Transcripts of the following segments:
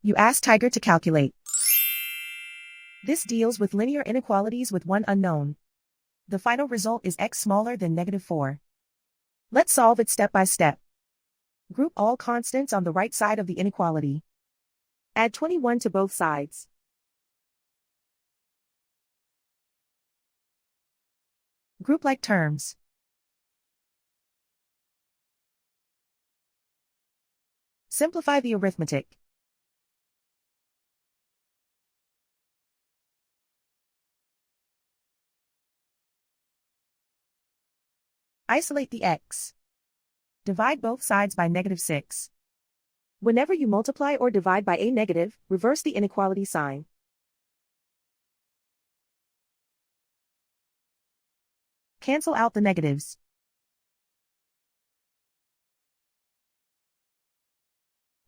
You ask Tiger to calculate. This deals with linear inequalities with one unknown. The final result is x smaller than -4. Let's solve it step by step. Group all constants on the right side of the inequality. Add 21 to both sides. Group like terms. Simplify the arithmetic. Isolate the x. Divide both sides by -6. Whenever you multiply or divide by a negative, reverse the inequality sign. Cancel out the negatives.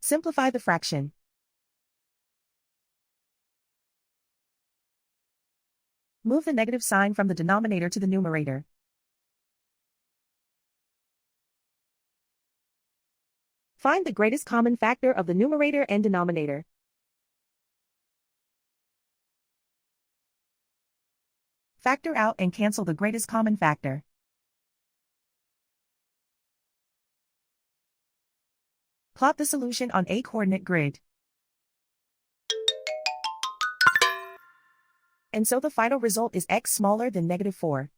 Simplify the fraction. Move the negative sign from the denominator to the numerator. Find the greatest common factor of the numerator and denominator. Factor out and cancel the greatest common factor. Plot the solution on a coordinate grid. And so the final result is x smaller than -4.